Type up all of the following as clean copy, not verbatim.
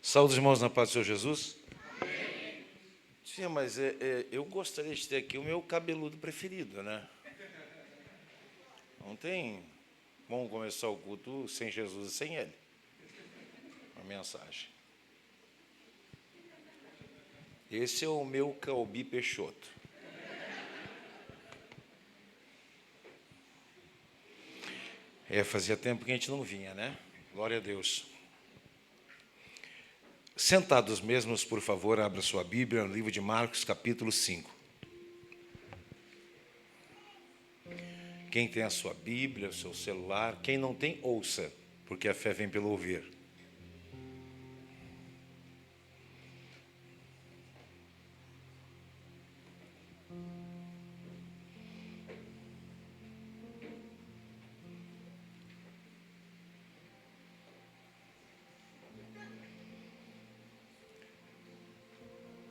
Saúde, irmãos, na paz do Senhor Jesus. Amém. Sim, mas eu gostaria de ter aqui o meu cabeludo preferido, né? Não tem como começar o culto sem Jesus e sem Ele. Uma mensagem. Esse é o meu Calbi Peixoto. Fazia tempo que a gente não vinha, né? Glória a Deus. Sentados mesmos, por favor, abra sua Bíblia no livro de Marcos, capítulo 5. Quem tem a sua Bíblia, o seu celular, quem não tem, ouça, porque a fé vem pelo ouvir.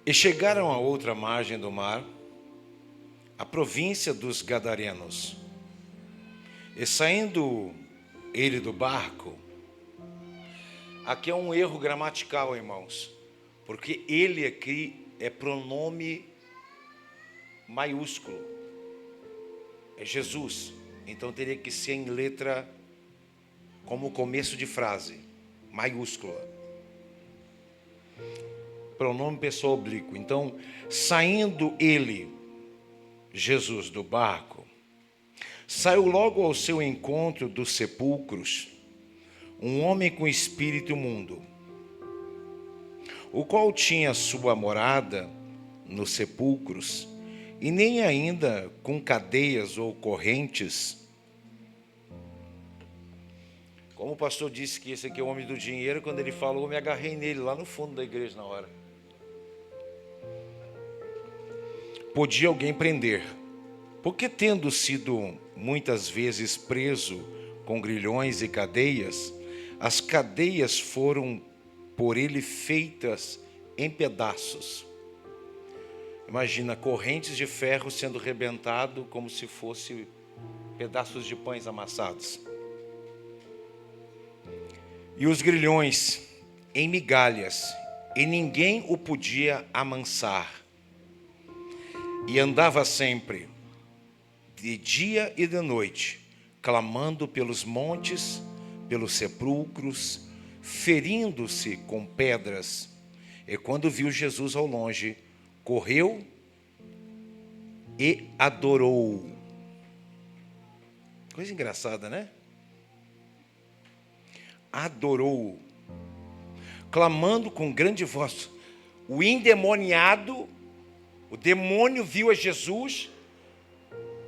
E chegaram à outra margem do mar, a província dos Gadarenos. E saindo ele do barco, aqui é um erro gramatical, irmãos, porque ele aqui é pronome maiúsculo, é Jesus, então teria que ser em letra como começo de frase, maiúscula. Pronome pessoa oblíquo. Então, saindo ele, Jesus, do barco, saiu logo ao seu encontro dos sepulcros um homem com espírito imundo, o qual tinha sua morada nos sepulcros, e nem ainda com cadeias ou correntes. Como o pastor disse que esse aqui é o homem do dinheiro, quando ele falou, eu me agarrei nele lá no fundo da igreja na hora. Podia alguém prender, porque tendo sido muitas vezes preso com grilhões e cadeias, as cadeias foram por ele feitas em pedaços. Imagina correntes de ferro sendo rebentado como se fosse pedaços de pães amassados. E os grilhões em migalhas, e ninguém o podia amansar. E andava sempre, de dia e de noite, clamando pelos montes, pelos sepulcros, ferindo-se com pedras. E quando viu Jesus ao longe, correu e adorou. Coisa engraçada, né? Adorou, clamando com grande voz. O endemoniado, o demônio viu a Jesus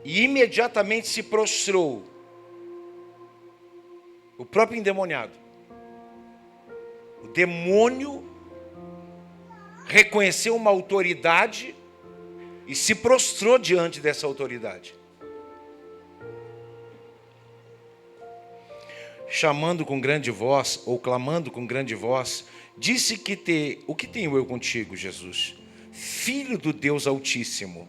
e imediatamente se prostrou. O próprio endemoniado. O demônio reconheceu uma autoridade e se prostrou diante dessa autoridade. Chamando com grande voz, ou clamando com grande voz, disse o que tenho eu contigo, Jesus? Filho do Deus Altíssimo.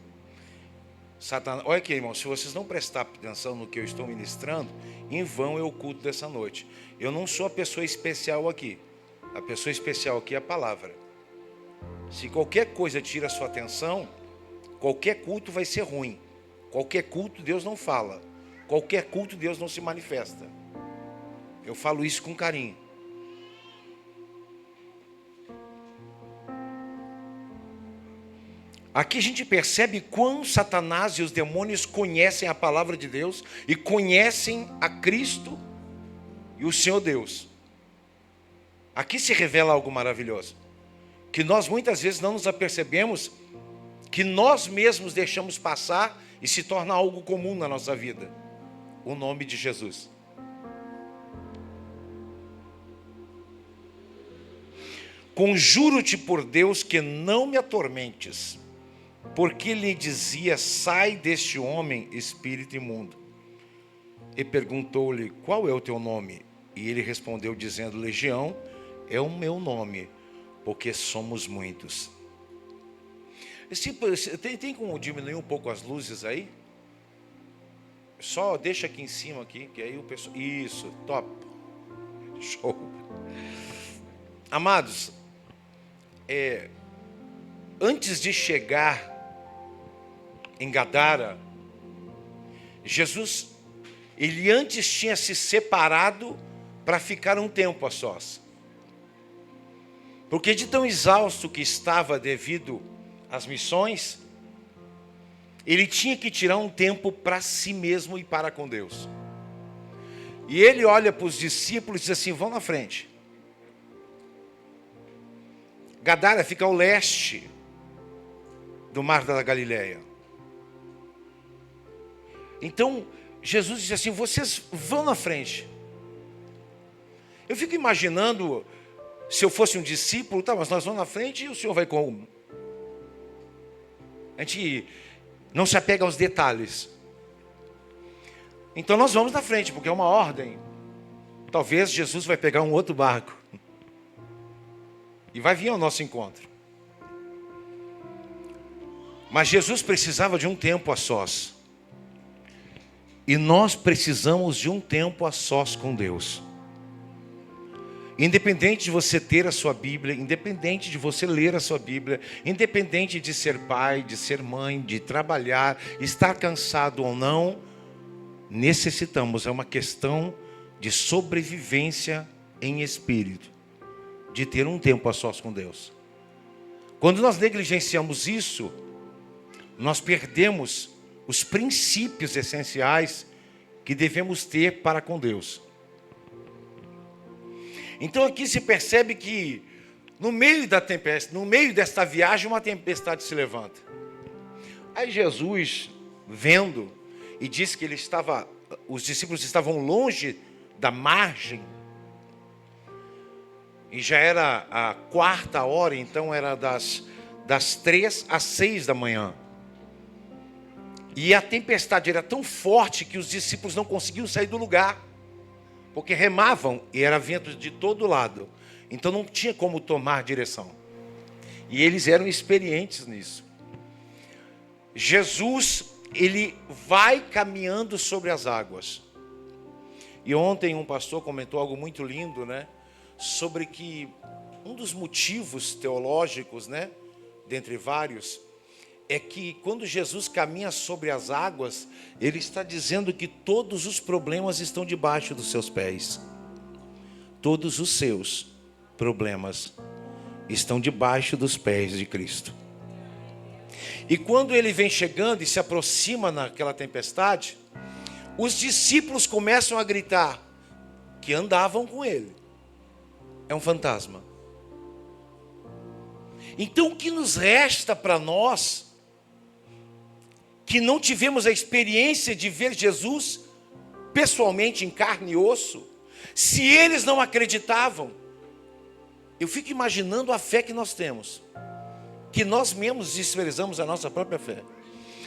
Satanás, olha aqui, irmão, se vocês não prestarem atenção no que eu estou ministrando, em vão é o culto dessa noite. Eu não sou a pessoa especial aqui. A pessoa especial aqui é a palavra. Se qualquer coisa tira a sua atenção, qualquer culto vai ser ruim. Qualquer culto Deus não fala. Qualquer culto Deus não se manifesta. Eu falo isso com carinho. Aqui a gente percebe quão Satanás e os demônios conhecem a palavra de Deus e conhecem a Cristo e o Senhor Deus. Aqui se revela algo maravilhoso, que nós muitas vezes não nos apercebemos, que nós mesmos deixamos passar e se torna algo comum na nossa vida. O nome de Jesus. Conjuro-te por Deus que não me atormentes, porque lhe dizia, sai deste homem, espírito imundo. E perguntou-lhe, qual é o teu nome? E ele respondeu dizendo, Legião é o meu nome, porque somos muitos. Tem como diminuir um pouco as luzes aí? Só deixa aqui em cima, aqui, que aí o pessoal... Isso, top. Show. Amados, antes de chegar em Gadara, Jesus, ele antes tinha se separado para ficar um tempo a sós. Porque de tão exausto que estava devido às missões, ele tinha que tirar um tempo para si mesmo e para com Deus. E ele olha para os discípulos e diz assim: vão na frente. Gadara fica ao leste do Mar da Galileia. Então, Jesus disse assim: vocês vão na frente. Eu fico imaginando, se eu fosse um discípulo, tá, mas nós vamos na frente e o senhor vai como? A gente não se apega aos detalhes. Então nós vamos na frente, porque é uma ordem. Talvez Jesus vai pegar um outro barco e vai vir ao nosso encontro. Mas Jesus precisava de um tempo a sós. E nós precisamos de um tempo a sós com Deus. Independente de você ter a sua Bíblia, independente de você ler a sua Bíblia, independente de ser pai, de ser mãe, de trabalhar, estar cansado ou não, necessitamos, é uma questão de sobrevivência em espírito, de ter um tempo a sós com Deus. Quando nós negligenciamos isso, nós perdemos os princípios essenciais que devemos ter para com Deus. Então aqui se percebe que no meio da tempestade, no meio desta viagem, uma tempestade se levanta. Aí Jesus, vendo, e disse que os discípulos estavam longe da margem, e já era a 4h, então era das 3 às 6 da manhã. E a tempestade era tão forte que os discípulos não conseguiam sair do lugar, porque remavam e era vento de todo lado. Então não tinha como tomar direção. E eles eram experientes nisso. Jesus, ele vai caminhando sobre as águas. E ontem um pastor comentou algo muito lindo, né? Sobre que um dos motivos teológicos, né? Dentre vários, é que quando Jesus caminha sobre as águas, ele está dizendo que todos os problemas estão debaixo dos seus pés. Todos os seus problemas estão debaixo dos pés de Cristo. E quando ele vem chegando e se aproxima naquela tempestade, os discípulos começam a gritar que andavam com ele: é um fantasma. Então o que nos resta para nós, que não tivemos a experiência de ver Jesus pessoalmente em carne e osso, se eles não acreditavam? Eu fico imaginando a fé que nós temos, que nós mesmos desprezamos a nossa própria fé.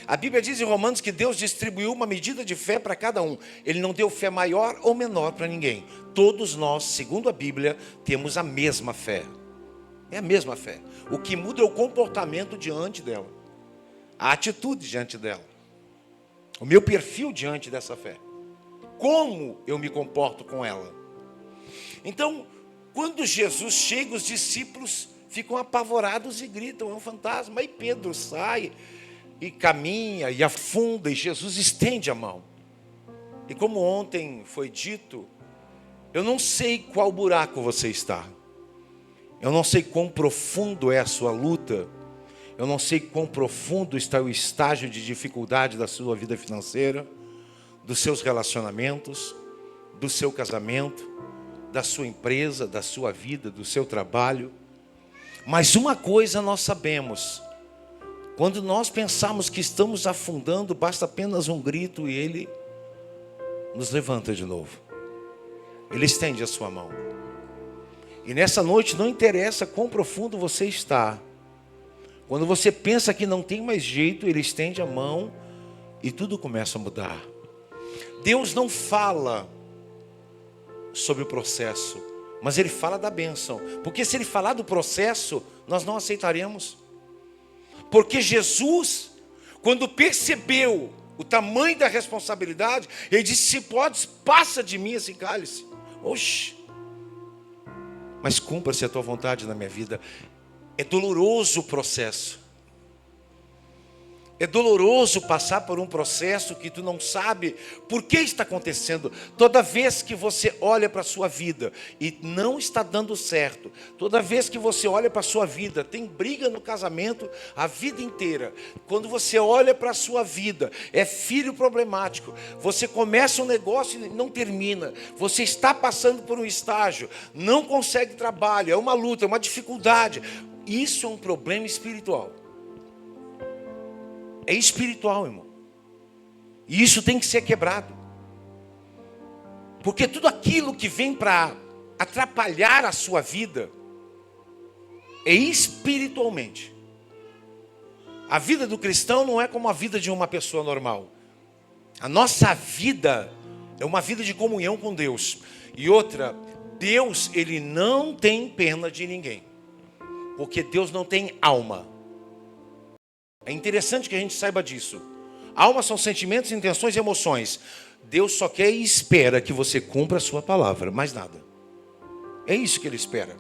A Bíblia diz em Romanos que Deus distribuiu uma medida de fé para cada um. Ele não deu fé maior ou menor para ninguém. Todos nós, segundo a Bíblia, temos a mesma fé. É a mesma fé. O que muda é o comportamento diante dela, a atitude diante dela, o meu perfil diante dessa fé, como eu me comporto com ela. Então, quando Jesus chega, os discípulos ficam apavorados e gritam: é um fantasma. Aí Pedro sai e caminha e afunda, e Jesus estende a mão. E como ontem foi dito, eu não sei qual buraco você está, eu não sei quão profundo é a sua luta, eu não sei quão profundo está o estágio de dificuldade da sua vida financeira, dos seus relacionamentos, do seu casamento, da sua empresa, da sua vida, do seu trabalho. Mas uma coisa nós sabemos: quando nós pensamos que estamos afundando, basta apenas um grito e Ele nos levanta de novo. Ele estende a sua mão. E nessa noite não interessa quão profundo você está. Quando você pensa que não tem mais jeito, Ele estende a mão e tudo começa a mudar. Deus não fala sobre o processo, mas Ele fala da bênção. Porque se Ele falar do processo, nós não aceitaremos. Porque Jesus, quando percebeu o tamanho da responsabilidade, Ele disse: se podes, passa de mim esse cálice. Oxe, mas cumpra-se a tua vontade na minha vida. É doloroso o processo. É doloroso passar por um processo que tu não sabe por que está acontecendo. Toda vez que você olha para a sua vida e não está dando certo, toda vez que você olha para a sua vida, tem briga no casamento a vida inteira. Quando você olha para a sua vida, é filho problemático. Você começa um negócio e não termina. Você está passando por um estágio, não consegue trabalho, é uma luta, é uma dificuldade. Isso é um problema espiritual. É espiritual, irmão. E isso tem que ser quebrado. Porque tudo aquilo que vem para atrapalhar a sua vida é espiritualmente. A vida do cristão não é como a vida de uma pessoa normal. A nossa vida é uma vida de comunhão com Deus. E outra, Deus, ele não tem pena de ninguém. Porque Deus não tem alma. É interessante que a gente saiba disso. Alma são sentimentos, intenções e emoções. Deus só quer e espera que você cumpra a sua palavra, mais nada. É isso que Ele espera.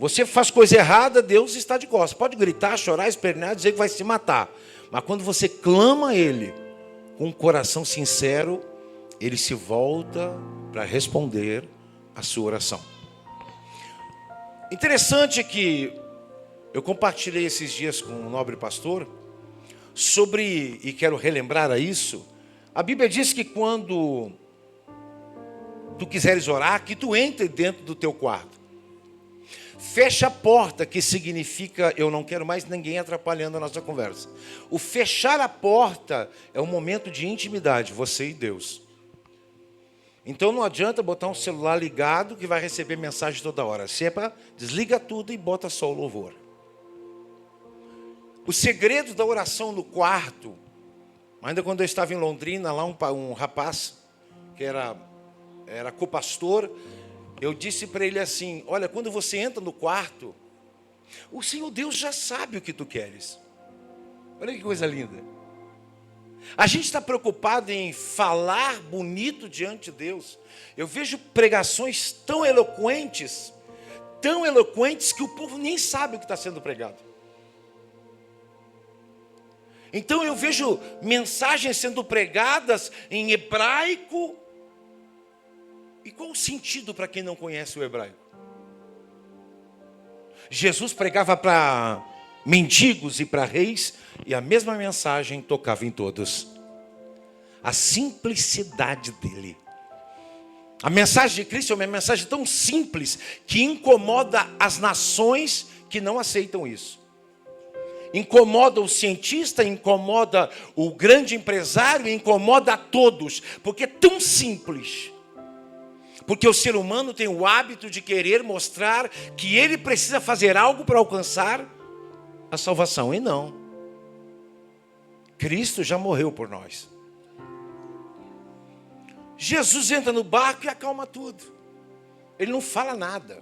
Você faz coisa errada, Deus está de costas. Pode gritar, chorar, espernear, dizer que vai se matar. Mas quando você clama a Ele com um coração sincero, Ele se volta para responder a sua oração. Interessante que eu compartilhei esses dias com um nobre pastor sobre, e quero relembrar a isso, a Bíblia diz que quando tu quiseres orar, que tu entre dentro do teu quarto. Fecha a porta, que significa eu não quero mais ninguém atrapalhando a nossa conversa. O fechar a porta é um momento de intimidade, você e Deus. Então não adianta botar um celular ligado que vai receber mensagem toda hora. Se é para, desliga tudo e bota só o louvor. O segredo da oração no quarto, ainda quando eu estava em Londrina, lá um rapaz que era copastor, eu disse para ele assim, olha, quando você entra no quarto, o Senhor Deus já sabe o que tu queres. Olha que coisa linda. A gente está preocupado em falar bonito diante de Deus. Eu vejo pregações tão eloquentes que o povo nem sabe o que está sendo pregado. Então eu vejo mensagens sendo pregadas em hebraico. E qual o sentido para quem não conhece o hebraico? Jesus pregava para mendigos e para reis, e a mesma mensagem tocava em todos. A simplicidade dele. A mensagem de Cristo é uma mensagem tão simples que incomoda as nações que não aceitam isso. Incomoda o cientista, incomoda o grande empresário, incomoda a todos, porque é tão simples. Porque o ser humano tem o hábito de querer mostrar que ele precisa fazer algo para alcançar a salvação. E não. Cristo já morreu por nós. Jesus entra no barco e acalma tudo. Ele não fala nada.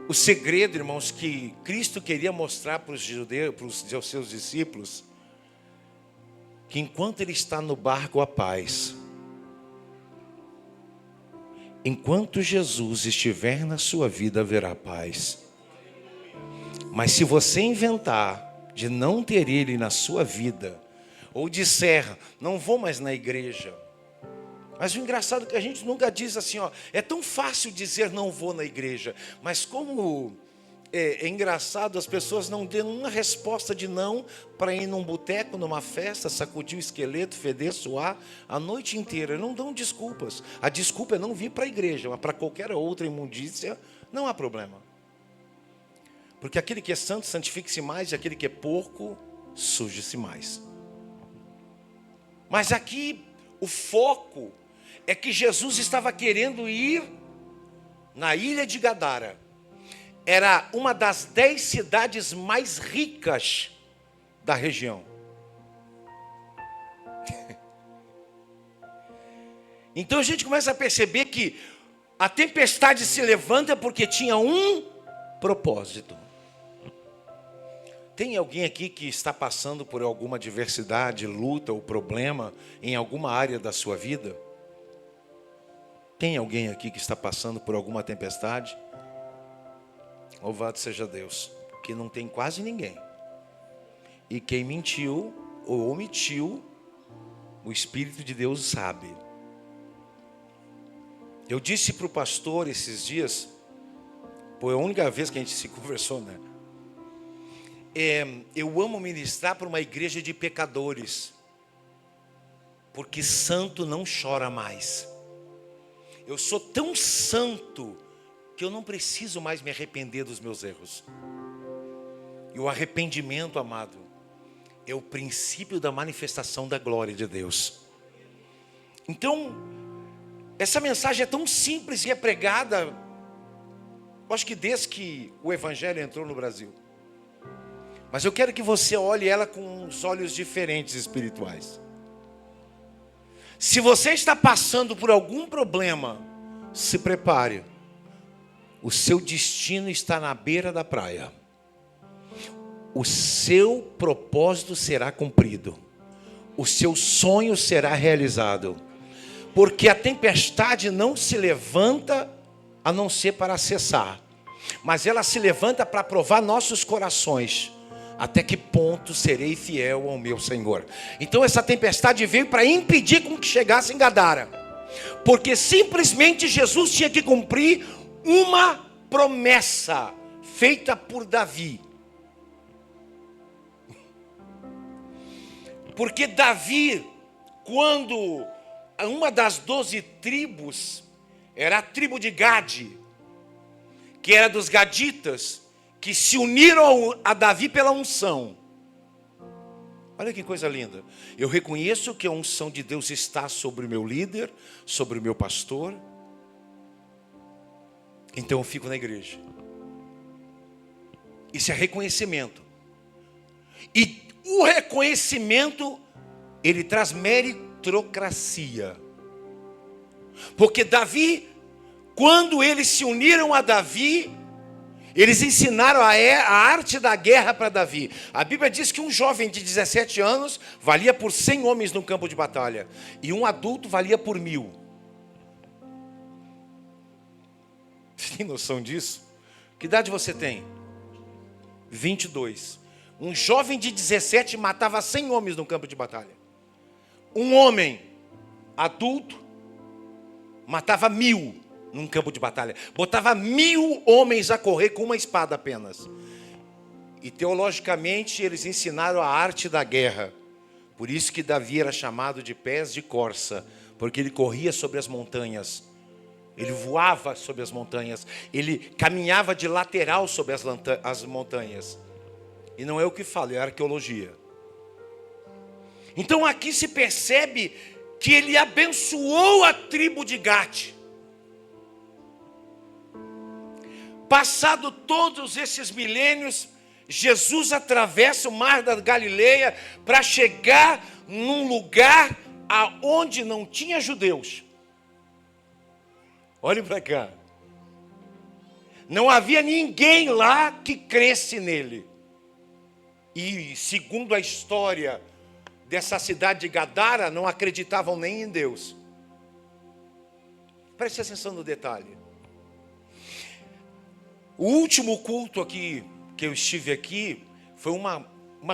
O segredo, irmãos, que Cristo queria mostrar para os judeus, para os seus discípulos, que enquanto ele está no barco, a paz. Enquanto Jesus estiver na sua vida, haverá paz. Mas se você inventar de não ter Ele na sua vida, ou disser, não vou mais na igreja. Mas o engraçado é que a gente nunca diz assim, ó, é tão fácil dizer não vou na igreja, mas como é engraçado, as pessoas não dão uma resposta de não para ir num boteco, numa festa, sacudir o esqueleto, feder, suar, a noite inteira. Não dão desculpas. A desculpa é não vir para a igreja, mas para qualquer outra imundícia, não há problema. Porque aquele que é santo, santifique-se mais, e aquele que é porco, suje-se mais. Mas aqui, o foco é que Jesus estava querendo ir na ilha de Gadara. Era uma das 10 cidades mais ricas da região. Então a gente começa a perceber que a tempestade se levanta porque tinha um propósito. Tem alguém aqui que está passando por alguma adversidade, luta ou problema em alguma área da sua vida? Tem alguém aqui que está passando por alguma tempestade? Louvado seja Deus. que não tem quase ninguém. E quem mentiu ou omitiu, o Espírito de Deus sabe. Eu disse para o pastor esses dias, foi a única vez que a gente se conversou, né? Eu amo ministrar para uma igreja de pecadores, porque santo não chora mais. Eu sou tão santo que eu não preciso mais me arrepender dos meus erros. E o arrependimento, amado, é o princípio da manifestação da glória de Deus. Então, essa mensagem é tão simples e é pregada, eu acho que desde que o Evangelho entrou no Brasil. Mas eu quero que você olhe ela com uns olhos diferentes espirituais. Se você está passando por algum problema, se prepare. O seu destino está na beira da praia. O seu propósito será cumprido. O seu sonho será realizado. Porque a tempestade não se levanta a não ser para cessar. Mas ela se levanta para provar nossos corações. Até que ponto serei fiel ao meu Senhor? Então essa tempestade veio para impedir com que chegasse em Gadara. Porque simplesmente Jesus tinha que cumprir uma promessa feita por Davi. Porque Davi, quando uma das 12 tribos, era a tribo de Gade, que era dos gaditas, que se uniram a Davi pela unção. Olha que coisa linda. Eu reconheço que a unção de Deus está sobre o meu líder, sobre o meu pastor. Então eu fico na igreja. Isso é reconhecimento. E o reconhecimento, ele traz meritocracia. Porque Davi, quando eles se uniram a Davi, eles ensinaram a arte da guerra para Davi. A Bíblia diz que um jovem de 17 anos valia por 100 homens no campo de batalha. E um adulto valia por 1000. Você tem noção disso? Que idade você tem? 22. Um jovem de 17 matava 100 homens no campo de batalha. Um homem adulto matava 1000 num campo de batalha. Botava 1000 homens a correr com uma espada apenas. E teologicamente eles ensinaram a arte da guerra. Por isso que Davi era chamado de pés de corça, porque ele corria sobre as montanhas. Ele voava sobre as montanhas. Ele caminhava de lateral sobre as montanhas. E não é o que falo, é arqueologia. Então aqui se percebe que ele abençoou a tribo de Gade. Passado todos esses milênios, Jesus atravessa o mar da Galileia para chegar num lugar aonde não tinha judeus. Olhe para cá. Não havia ninguém lá que cresce nele. E segundo a história dessa cidade de Gadara, não acreditavam nem em Deus. Preste atenção no detalhe. O último culto aqui, que eu estive aqui, foi uma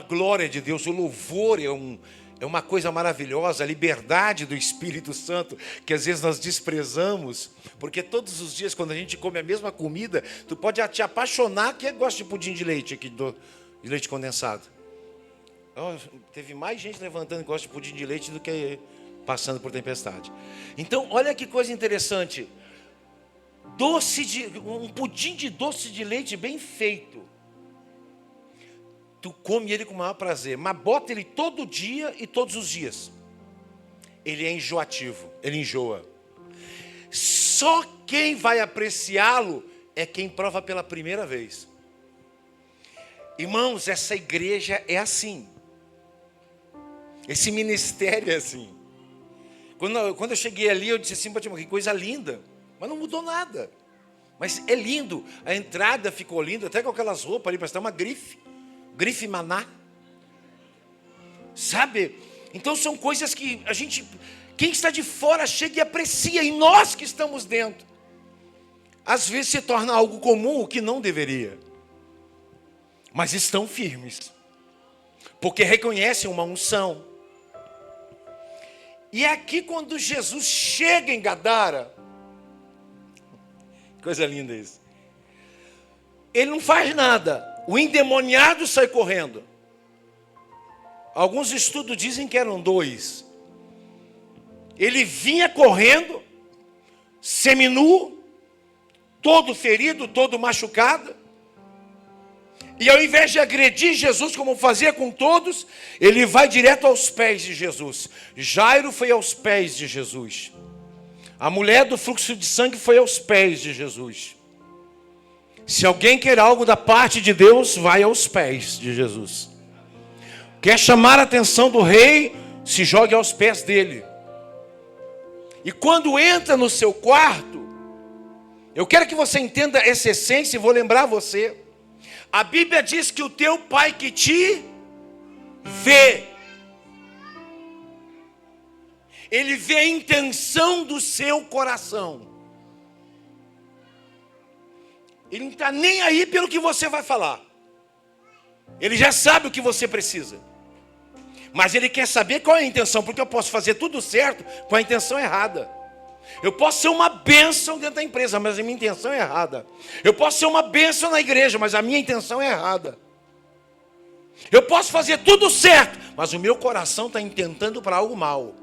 glória de Deus. O louvor é uma coisa maravilhosa, a liberdade do Espírito Santo, que às vezes nós desprezamos, porque todos os dias, quando a gente come a mesma comida, tu pode te apaixonar. Quem gosta de pudim de leite aqui, de leite condensado? Teve mais gente levantando que gosta de pudim de leite do que passando por tempestade. Então, olha que coisa interessante. Um pudim de doce de leite bem feito. Tu come ele com o maior prazer, mas bota ele todo dia e todos os dias. Ele é enjoativo, ele enjoa. Só quem vai apreciá-lo é quem prova pela primeira vez. Irmãos, essa igreja é assim. Esse ministério é assim. Quando eu cheguei ali, eu disse assim, que coisa linda. Mas não mudou nada. Mas é lindo. A entrada ficou linda, até com aquelas roupas ali, parece uma grife. Grife maná. Sabe? Então são coisas que a gente, quem está de fora chega e aprecia. E nós que estamos dentro, às vezes se torna algo comum, o que não deveria. mas estão firmes, porque reconhecem uma unção. E é aqui quando Jesus chega em Gadara, coisa linda isso, ele não faz nada, o endemoniado sai correndo. Alguns estudos dizem que eram 2. Ele vinha correndo, seminu, todo ferido, todo machucado. E ao invés de agredir Jesus, como fazia com todos, ele vai direto aos pés de Jesus. Jairo foi aos pés de Jesus. A mulher do fluxo de sangue foi aos pés de Jesus. Se alguém quer algo da parte de Deus, vai aos pés de Jesus. Quer chamar a atenção do rei, se jogue aos pés dele. E quando entra no seu quarto, eu quero que você entenda essa essência e vou lembrar você. A Bíblia diz que o teu pai que te vê, ele vê a intenção do seu coração. Ele não está nem aí pelo que você vai falar. Ele já sabe o que você precisa. Mas ele quer saber qual é a intenção, porque eu posso fazer tudo certo com a intenção errada. Eu posso ser uma bênção dentro da empresa, mas a minha intenção é errada. Eu posso ser uma bênção na igreja, mas a minha intenção é errada. Eu posso fazer tudo certo, mas o meu coração está intentando para algo mal.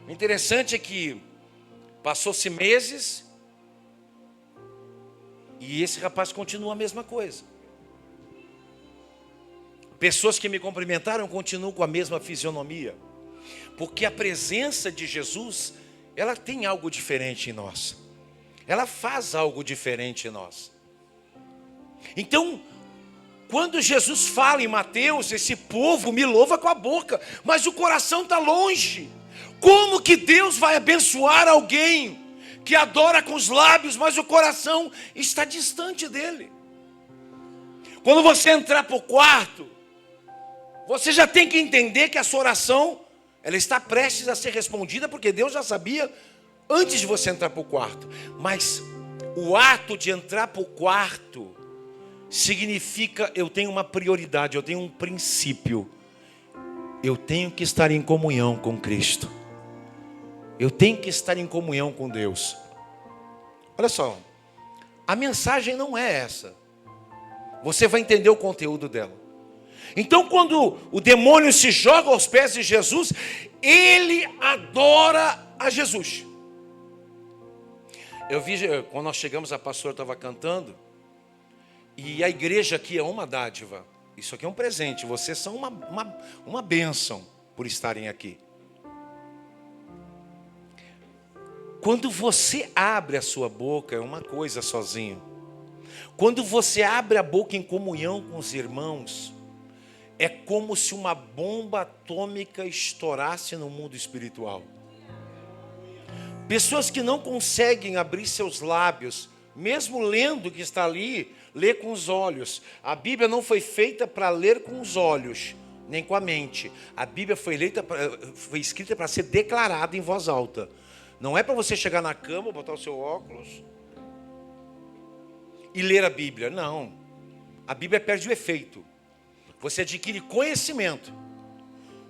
O interessante é que passou-se meses e esse rapaz continua a mesma coisa. Pessoas que me cumprimentaram continuam com a mesma fisionomia. Porque a presença de Jesus, ela tem algo diferente em nós. Ela faz algo diferente em nós. Então, quando Jesus fala em Mateus, esse povo me louva com a boca, mas o coração está longe. Como que Deus vai abençoar alguém que adora com os lábios, mas o coração está distante dele? Quando você entrar para o quarto, você já tem que entender que a sua oração, ela está prestes a ser respondida, porque Deus já sabia antes de você entrar para o quarto. Mas o ato de entrar para o quarto significa, eu tenho uma prioridade, eu tenho um princípio. Eu tenho que estar em comunhão com Cristo. Eu tenho que estar em comunhão com Deus. Olha só, a mensagem não é essa. Você vai entender o conteúdo dela. Então, quando o demônio se joga aos pés de Jesus, ele adora a Jesus. Eu vi, quando nós chegamos, a pastora estava cantando, e a igreja aqui é uma dádiva. Isso aqui é um presente, vocês são uma bênção por estarem aqui. Quando você abre a sua boca, é uma coisa sozinho. Quando você abre a boca em comunhão com os irmãos, é como se uma bomba atômica estourasse no mundo espiritual. Pessoas que não conseguem abrir seus lábios, mesmo lendo o que está ali, lê com os olhos. A Bíblia não foi feita para ler com os olhos, nem com a mente. A Bíblia foi escrita para ser declarada em voz alta. Não é para você chegar na cama, botar o seu óculos e ler a Bíblia. Não. A Bíblia perde o efeito. Você adquire conhecimento,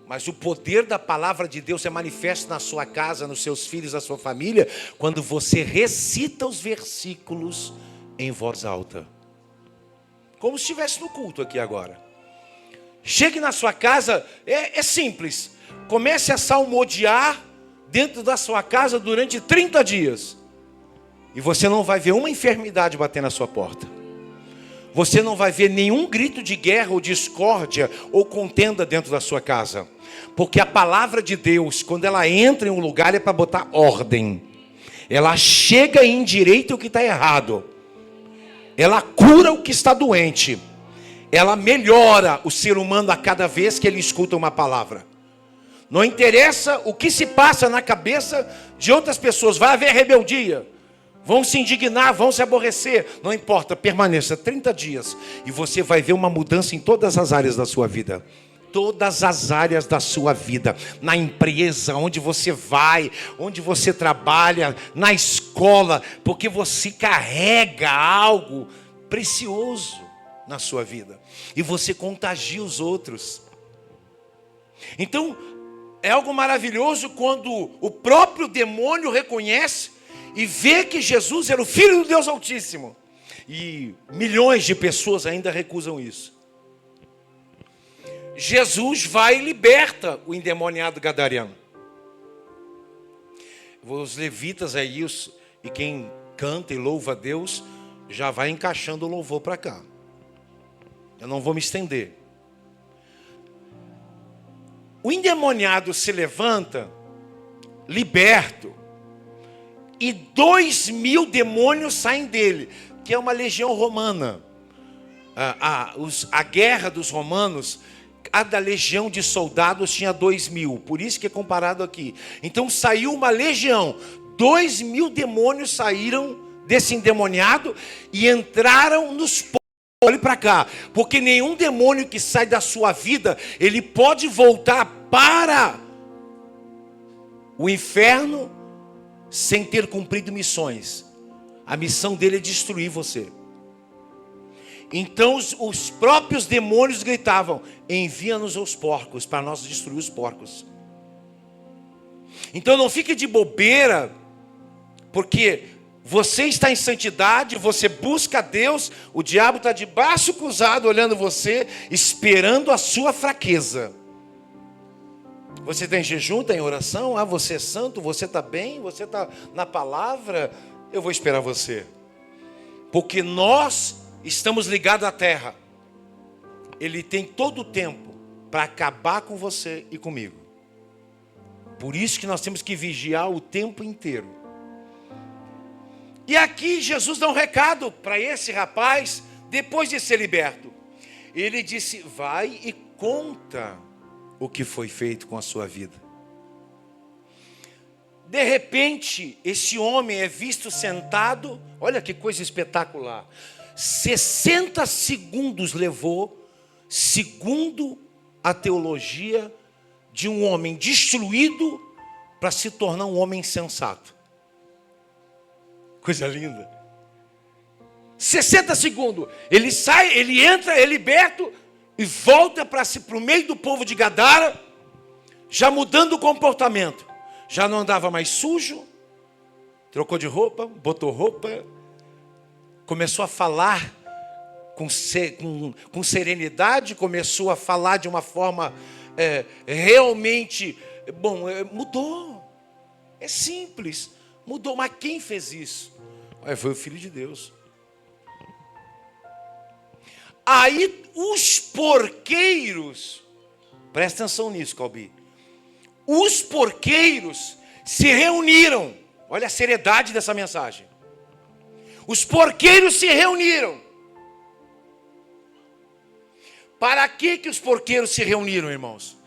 mas o poder da palavra de Deus é manifesto na sua casa, nos seus filhos, na sua família, quando você recita os versículos em voz alta. Como se estivesse no culto aqui agora. Chegue na sua casa, é simples. Comece a salmodiar dentro da sua casa durante 30 dias. E você não vai ver uma enfermidade bater na sua porta. Você não vai ver nenhum grito de guerra ou discórdia ou contenda dentro da sua casa. Porque a palavra de Deus, quando ela entra em um lugar, é para botar ordem. Ela chega e endireita o que está errado. Ela cura o que está doente. Ela melhora o ser humano a cada vez que ele escuta uma palavra. Não interessa o que se passa na cabeça de outras pessoas. Vai haver rebeldia. Vão se indignar, vão se aborrecer. Não importa, permaneça 30 dias. E você vai ver uma mudança em todas as áreas da sua vida. todas as áreas da sua vida, na empresa, onde você vai, onde você trabalha, na escola, porque você carrega algo precioso na sua vida e você contagia os outros. Então, é algo maravilhoso quando o próprio demônio reconhece e vê que Jesus era o Filho do Deus Altíssimo. E milhões de pessoas ainda recusam isso. Jesus vai e liberta o endemoniado gadareno. Os levitas aí, e quem canta e louva a Deus, já vai encaixando o louvor para cá. Eu não vou me estender. O endemoniado se levanta, liberto, e 2.000 demônios saem dele, que é uma legião romana. A guerra dos romanos, cada legião de soldados tinha 2.000, por isso que é comparado aqui. Então saiu uma legião, 2.000 demônios saíram desse endemoniado e entraram nos povos. Olhe para cá, porque nenhum demônio que sai da sua vida, ele pode voltar para o inferno sem ter cumprido missões. A missão dele é destruir você. Então os próprios demônios gritavam: envia-nos aos porcos, para nós destruir os porcos. Então não fique de bobeira, porque você está em santidade, você busca a Deus, o diabo está de braço cruzado olhando você, esperando a sua fraqueza. Você está em jejum, está em oração, você é santo, você está bem, você está na palavra, eu vou esperar você. Porque nós estamos ligados à terra. Ele tem todo o tempo para acabar com você e comigo. Por isso que nós temos que vigiar o tempo inteiro. E aqui Jesus dá um recado para esse rapaz, depois de ser liberto. Ele disse: vai e conta o que foi feito com a sua vida. De repente, esse homem é visto sentado, olha que coisa espetacular. 60 segundos levou, segundo a teologia, de um homem destruído para se tornar um homem sensato. Coisa linda. 60 segundos. Ele sai, ele entra, é liberto e volta para o meio do povo de Gadara, já mudando o comportamento. Já não andava mais sujo, trocou de roupa, botou roupa, começou a falar com serenidade, começou a falar de uma forma realmente, mudou. É simples, mudou. Mas quem fez isso? Foi o Filho de Deus. Aí os porqueiros, presta atenção nisso, Calbi. Os porqueiros se reuniram. Olha a seriedade dessa mensagem. Os porqueiros se reuniram. Para que os porqueiros se reuniram, irmãos?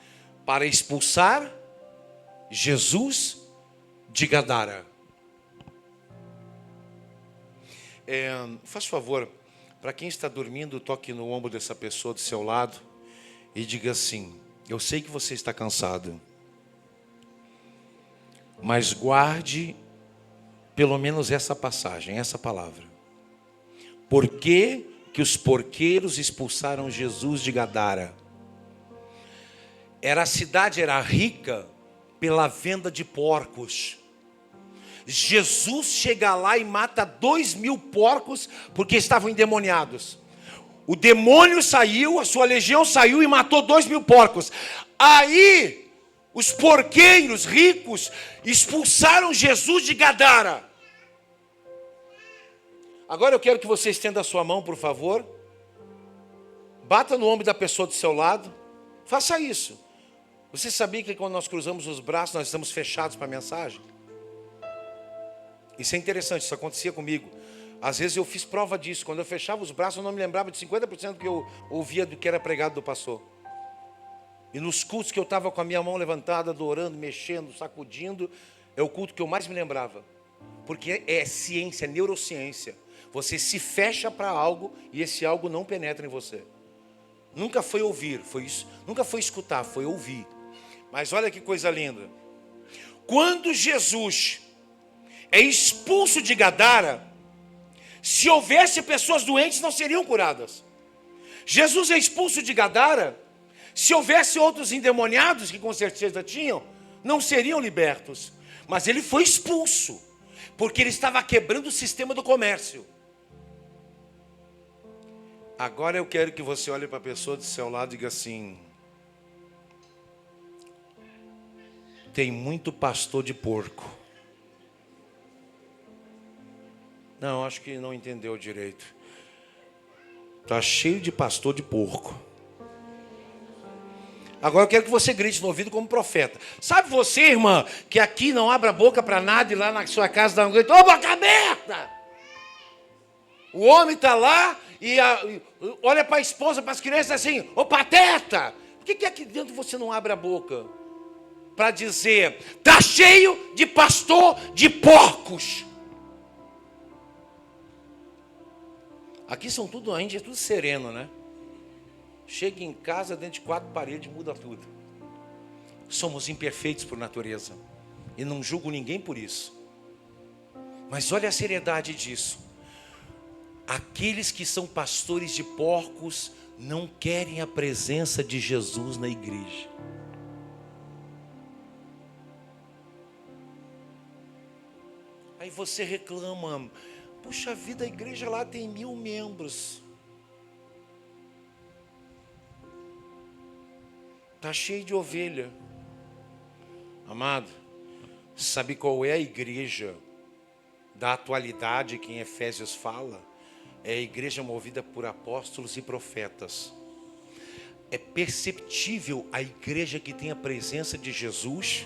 Para expulsar Jesus de Gadara. Faz favor, para quem está dormindo, toque no ombro dessa pessoa do seu lado e diga assim: eu sei que você está cansado, mas guarde pelo menos essa passagem, essa palavra. Por que os porqueiros expulsaram Jesus de Gadara? A cidade era rica pela venda de porcos. Jesus chega lá e mata 2.000 porcos porque estavam endemoniados. O demônio saiu, a sua legião saiu e matou 2.000 porcos. Aí os porqueiros ricos expulsaram Jesus de Gadara. Agora eu quero que você estenda a sua mão, por favor. Bata no ombro da pessoa do seu lado. Faça isso. Você sabia que quando nós cruzamos os braços, nós estamos fechados para a mensagem? Isso é interessante, isso acontecia comigo. Às vezes eu fiz prova disso. Quando eu fechava os braços, eu não me lembrava de 50% do que eu ouvia do que era pregado do pastor. E nos cultos que eu estava com a minha mão levantada, adorando, mexendo, sacudindo, é o culto que eu mais me lembrava. Porque é ciência, é neurociência. Você se fecha para algo e esse algo não penetra em você. nunca foi ouvir, foi isso, nunca foi escutar, foi ouvir. Mas olha que coisa linda. Quando Jesus é expulso de Gadara, se houvesse pessoas doentes, não seriam curadas. Jesus é expulso de Gadara, se houvesse outros endemoniados, que com certeza tinham, não seriam libertos. Mas ele foi expulso, porque ele estava quebrando o sistema do comércio. Agora eu quero que você olhe para a pessoa do seu lado e diga assim: tem muito pastor de porco. Não, acho que não entendeu direito. Está cheio de pastor de porco. Agora eu quero que você grite no ouvido como profeta. Sabe você, irmã, que aqui não abre a boca para nada e lá na sua casa dá um grito: ô, boca aberta! O homem está lá e olha para a esposa, para as crianças assim: ô, pateta! Por que aqui dentro você não abre a boca para dizer: está cheio de pastor de porcos? Aqui são tudo, a gente é tudo sereno, né? Chega em casa, dentro de 4 paredes, muda tudo. Somos imperfeitos por natureza. E não julgo ninguém por isso. Mas olha a seriedade disso. Aqueles que são pastores de porcos não querem a presença de Jesus na igreja. Aí você reclama: puxa vida, a igreja lá tem 1000 membros. Está cheio de ovelha. Amado, sabe qual é a igreja da atualidade que em Efésios fala? É a igreja movida por apóstolos e profetas. É perceptível a igreja que tem a presença de Jesus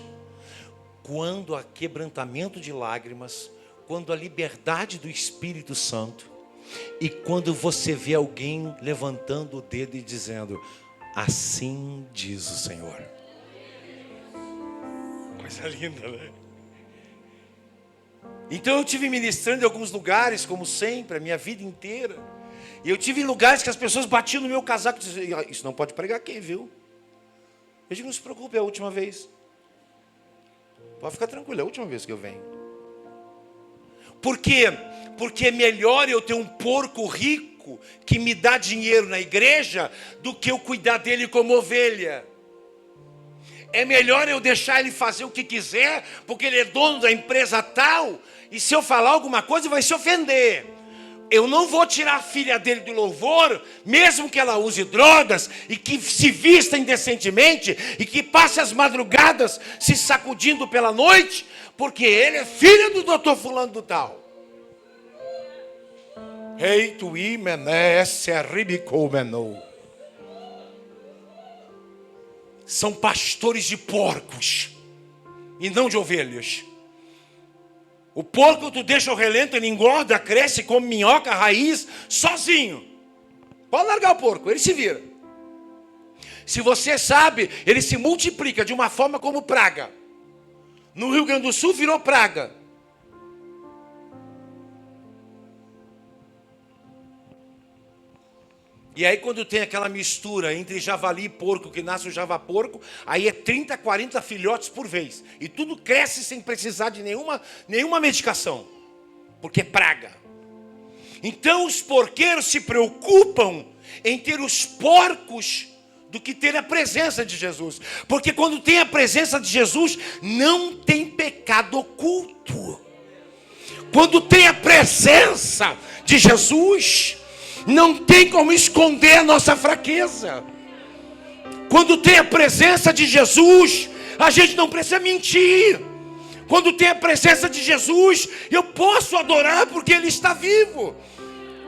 quando há quebrantamento de lágrimas, quando há liberdade do Espírito Santo e quando você vê alguém levantando o dedo e dizendo: assim diz o Senhor. Coisa linda, né? Então eu tive ministrando em alguns lugares, como sempre, a minha vida inteira. E eu tive em lugares que as pessoas batiam no meu casaco e diziam: isso não pode pregar aqui, viu? Eu digo: não se preocupe, é a última vez. Pode ficar tranquilo, é a última vez que eu venho. Por quê? Porque é melhor eu ter um porco rico que me dá dinheiro na igreja do que eu cuidar dele como ovelha. É melhor eu deixar ele fazer o que quiser, porque ele é dono da empresa tal, e se eu falar alguma coisa vai se ofender. Eu não vou tirar a filha dele do louvor, mesmo que ela use drogas e que se vista indecentemente e que passe as madrugadas se sacudindo pela noite, porque ele é filho do doutor fulano do tal. São pastores de porcos e não de ovelhas. O porco tu deixa o relento, ele engorda, cresce, come minhoca, raiz, sozinho. Pode largar o porco, ele se vira. Se você sabe, ele se multiplica de uma forma como praga. No Rio Grande do Sul virou praga. E aí quando tem aquela mistura entre javali e porco, que nasce o javaporco, aí é 30, 40 filhotes por vez. E tudo cresce sem precisar de nenhuma medicação. Porque é praga. Então os porqueiros se preocupam em ter os porcos do que ter a presença de Jesus. Porque quando tem a presença de Jesus, não tem pecado oculto. Quando tem a presença de Jesus, não tem como esconder a nossa fraqueza. Quando tem a presença de Jesus, a gente não precisa mentir. Quando tem a presença de Jesus, eu posso adorar porque Ele está vivo.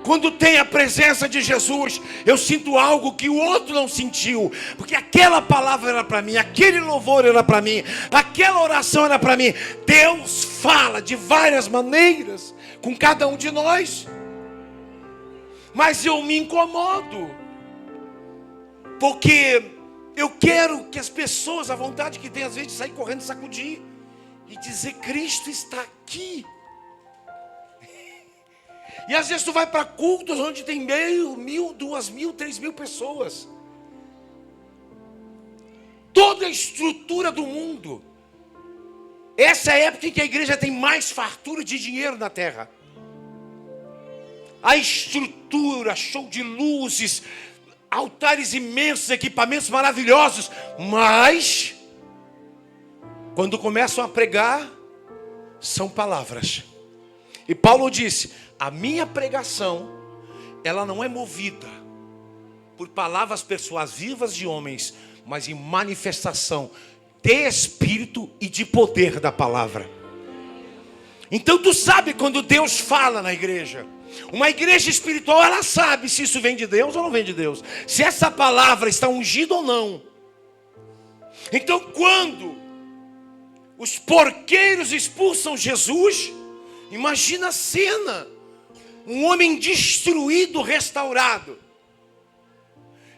Quando tem a presença de Jesus, eu sinto algo que o outro não sentiu. Porque aquela palavra era para mim, aquele louvor era para mim, aquela oração era para mim. Deus fala de várias maneiras com cada um de nós. Mas eu me incomodo, porque eu quero que as pessoas, a vontade que tem às vezes de sair correndo, sacudir e dizer: Cristo está aqui. E às vezes tu vai para cultos onde tem 1.000, 2.000, 3.000 pessoas. toda a estrutura do mundo. Essa é a época em que a igreja tem mais fartura de dinheiro na terra. A estrutura, show de luzes, altares imensos, equipamentos maravilhosos. Mas, quando começam a pregar, são palavras. E Paulo disse: a minha pregação, ela não é movida por palavras persuasivas de homens, mas em manifestação de espírito e de poder da palavra. Então tu sabe quando Deus fala na igreja. Uma igreja espiritual, ela sabe se isso vem de Deus ou não vem de Deus, se essa palavra está ungida ou não. Então quando os porqueiros expulsam Jesus, imagina a cena: um homem destruído, restaurado.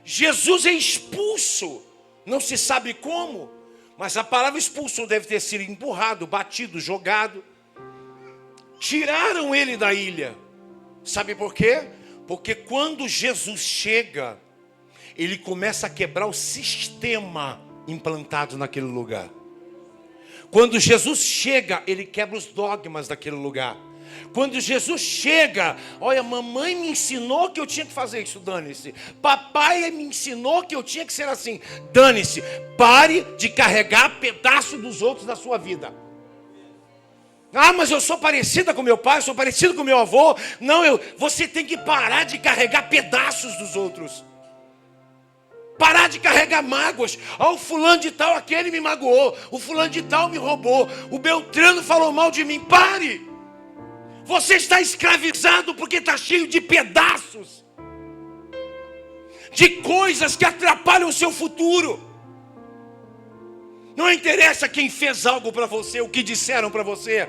Jesus é expulso, não se sabe como, mas a palavra expulso deve ter sido empurrado, batido, jogado. Tiraram ele da ilha. Sabe por quê? Porque quando Jesus chega, ele começa a quebrar o sistema implantado naquele lugar. Quando Jesus chega, ele quebra os dogmas daquele lugar. Quando Jesus chega, olha, mamãe me ensinou que eu tinha que fazer isso, dane-se. Papai me ensinou que eu tinha que ser assim, dane-se. Pare de carregar pedaço dos outros da sua vida. Ah, mas eu sou parecida com meu pai, eu sou parecido com meu avô. Não, você tem que parar de carregar pedaços dos outros. Parar de carregar mágoas. Ah, o fulano de tal, aquele me magoou. O fulano de tal me roubou. O Beltrano falou mal de mim. Pare. Você está escravizado porque está cheio de pedaços. De coisas que atrapalham o seu futuro. Não interessa quem fez algo para você, o que disseram para você.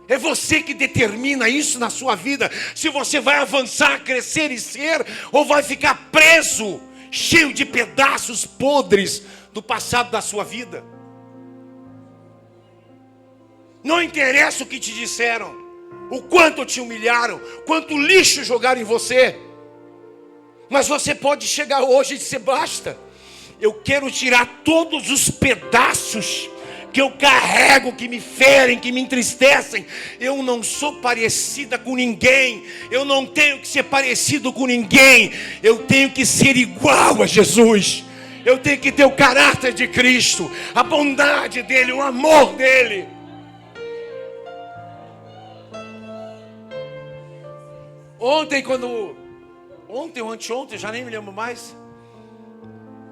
É você que determina isso na sua vida. Se você vai avançar, crescer e ser, ou vai ficar preso, cheio de pedaços podres do passado da sua vida. Não interessa o que te disseram, o quanto te humilharam, quanto lixo jogaram em você. Mas você pode chegar hoje e dizer: basta. Eu quero tirar todos os pedaços que eu carrego, que me ferem, que me entristecem. Eu não sou parecida com ninguém. Eu não tenho que ser parecido com ninguém. Eu tenho que ser igual a Jesus. Eu tenho que ter o caráter de Cristo, a bondade dele, o amor dele. Ontem ou anteontem, já nem me lembro mais,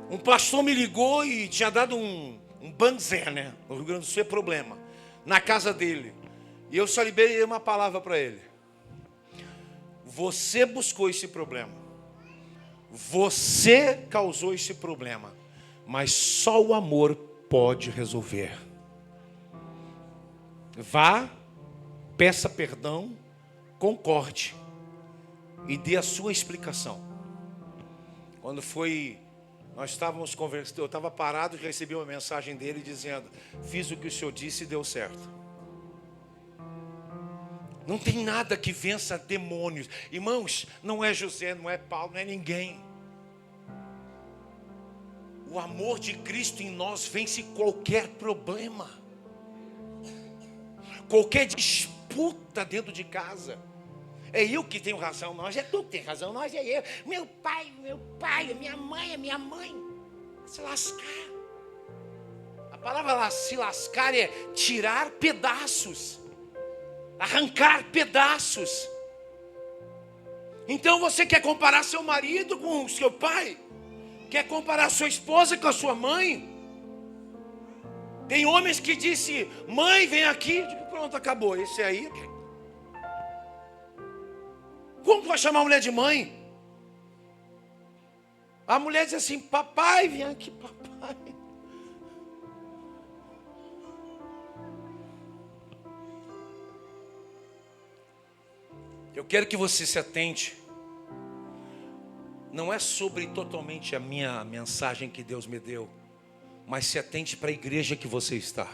um pastor me ligou e tinha dado um banzé, né? No Rio Grande do Sul é problema, na casa dele. E eu só liberei uma palavra para ele: você buscou esse problema, você causou esse problema, mas só o amor pode resolver. Vá, peça perdão, concorde e dê a sua explicação. Quando nós estávamos conversando, eu estava parado e recebi uma mensagem dele dizendo: fiz o que o senhor disse e deu certo. Não tem nada que vença demônios. Irmãos, não é José, não é Paulo, não é ninguém. O amor de Cristo em nós vence qualquer problema, qualquer disputa dentro de casa. É eu que tenho razão, nós é tu que tem razão, nós é eu. Meu pai, minha mãe. Se lascar. A palavra se lascar é tirar pedaços, arrancar pedaços. Então você quer comparar seu marido com o seu pai? Quer comparar sua esposa com a sua mãe? Tem homens que dizem: mãe, vem aqui. Eu digo: pronto, acabou. Esse aí... Como tu vai chamar a mulher de mãe? A mulher diz assim: papai, vem aqui, papai. Eu quero que você se atente. Não é sobre totalmente a minha mensagem que Deus me deu, mas se atente para a igreja que você está.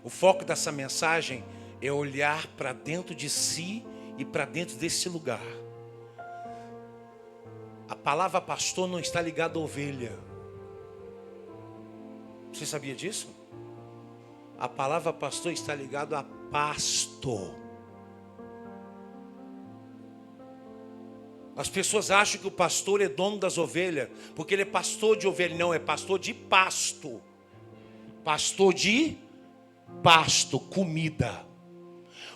O foco dessa mensagem é olhar para dentro de si e para dentro desse lugar. A palavra pastor não está ligada à ovelha. Você sabia disso? A palavra pastor está ligado a pasto. As pessoas acham que o pastor é dono das ovelhas, porque ele é pastor de ovelha. Não, é pastor de pasto. Pastor de pasto, comida.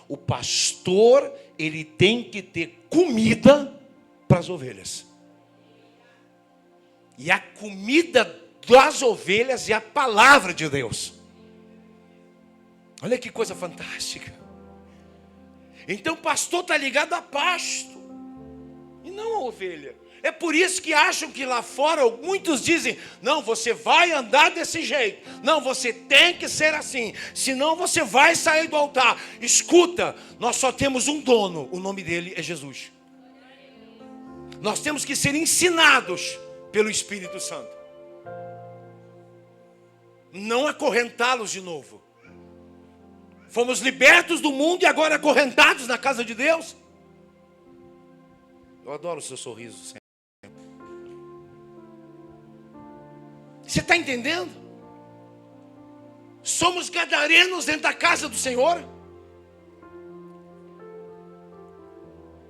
O pastor, ele tem que ter comida para as ovelhas. E a comida das ovelhas é a palavra de Deus. Olha que coisa fantástica. Então o pastor está ligado a pasto e não a ovelha. É por isso que acham que lá fora muitos dizem: não, você vai andar desse jeito, não, você tem que ser assim, senão você vai sair do altar. Escuta, nós só temos um dono, o nome dele é Jesus. Nós temos que ser ensinados pelo Espírito Santo, não acorrentá-los de novo. Fomos libertos do mundo e agora acorrentados na casa de Deus. Eu adoro o seu sorriso, Senhor. Você está entendendo? Somos gadarenos dentro da casa do Senhor.